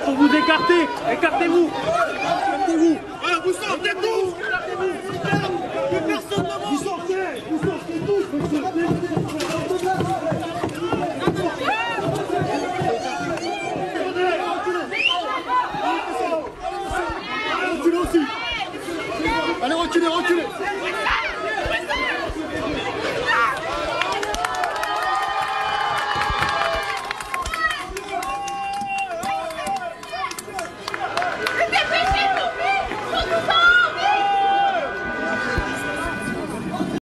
Faut vous écarter. Écartez-vous. Écartez-vous. Voilà, vous sortez tous. Écartez-vous. Que personne ne monte. Vous sortez tous. Reculez aussi. Allez, reculez.